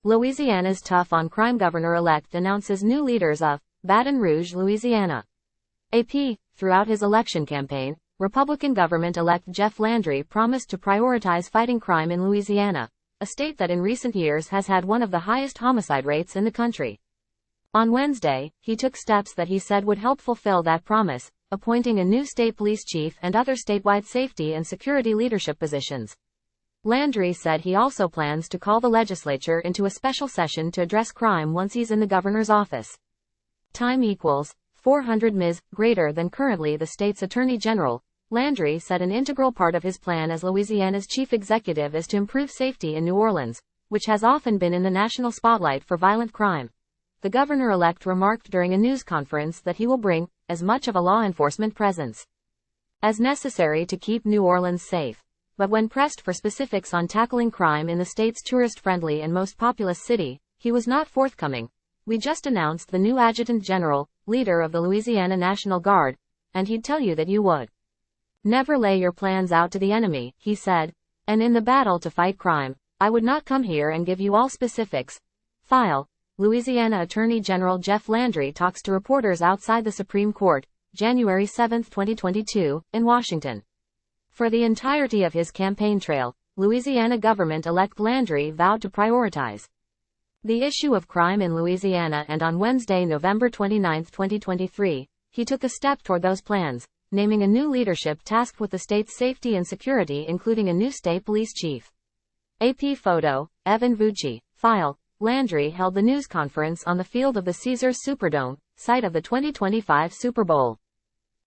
Louisiana's tough-on-crime governor-elect announces new leaders of Baton Rouge, Louisiana. AP, throughout his election campaign, Republican government-elect Jeff Landry promised to prioritize fighting crime in Louisiana, a state that in recent years has had one of the highest homicide rates in the country. On Wednesday, he took steps that he said would help fulfill that promise, appointing a new state police chief and other statewide safety and security leadership positions. Landry said he also plans to call the legislature into a special session to address crime once he's in the governor's office. Time equals 400 Ms. greater than currently the state's attorney general. Landry said an integral part of his plan as Louisiana's chief executive is to improve safety in New Orleans, which has often been in the national spotlight for violent crime. The governor-elect remarked during a news conference that he will bring as much of a law enforcement presence as necessary to keep New Orleans safe. But when pressed for specifics on tackling crime in the state's tourist-friendly and most populous city, he was not forthcoming. "We just announced the new adjutant general, leader of the Louisiana National Guard, and he'd tell you that you would never lay your plans out to the enemy," he said. "And in the battle to fight crime, I would not come here and give you all specifics." File. Louisiana Attorney General Jeff Landry talks to reporters outside the Supreme Court, January 7, 2022, in Washington. For the entirety of his campaign trail, Louisiana government-elect Landry vowed to prioritize the issue of crime in Louisiana, and on Wednesday, November 29, 2023, he took a step toward those plans, naming a new leadership tasked with the state's safety and security, including a new state police chief. AP photo, Evan Vucci. File. Landry held the news conference on the field of the Caesars Superdome, site of the 2025 Super Bowl.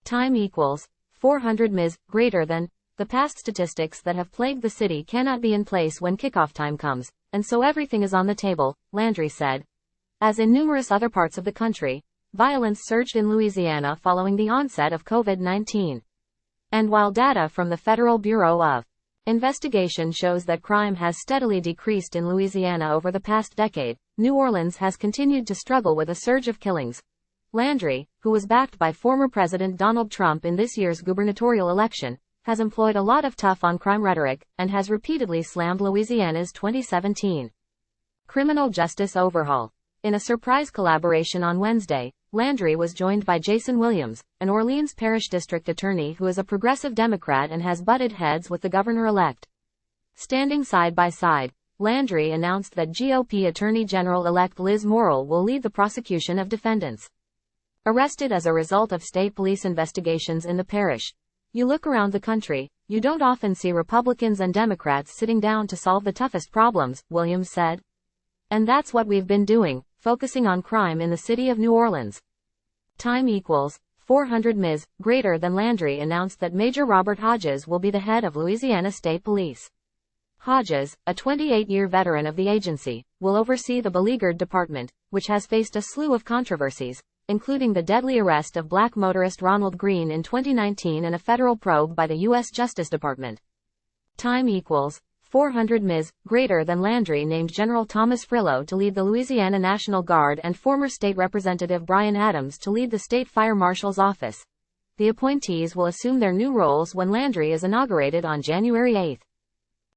Time equals 400 Ms. greater than. The past statistics that have plagued the city cannot be in place when kickoff time comes, and so everything is on the table, Landry said. As in numerous other parts of the country, violence surged in Louisiana following the onset of COVID-19. And while data from the Federal Bureau of Investigation shows that crime has steadily decreased in Louisiana over the past decade, New Orleans has continued to struggle with a surge of killings. Landry, who was backed by former President Donald Trump in this year's gubernatorial election, has employed a lot of tough-on-crime rhetoric, and has repeatedly slammed Louisiana's 2017 criminal justice overhaul. In a surprise collaboration on Wednesday, Landry was joined by Jason Williams, an Orleans Parish District Attorney who is a progressive Democrat and has butted heads with the governor-elect. Standing side by side, Landry announced that GOP Attorney General-elect Liz Morrill will lead the prosecution of defendants arrested as a result of state police investigations in the parish. "You look around the country, you don't often see Republicans and Democrats sitting down to solve the toughest problems," Williams said. "And that's what we've been doing, focusing on crime in the city of New Orleans." Time equals 400 Ms. greater than. Landry announced that Major Robert Hodges will be the head of Louisiana State Police. Hodges, a 28-year veteran of the agency, will oversee the beleaguered department, which has faced a slew of controversies, including the deadly arrest of black motorist Ronald Green in 2019 and a federal probe by the U.S. Justice Department. Time equals 400 Ms. greater than. Landry named General Thomas Frillo to lead the Louisiana National Guard and former State Representative Brian Adams to lead the State Fire Marshal's office. The appointees will assume their new roles when Landry is inaugurated on January 8.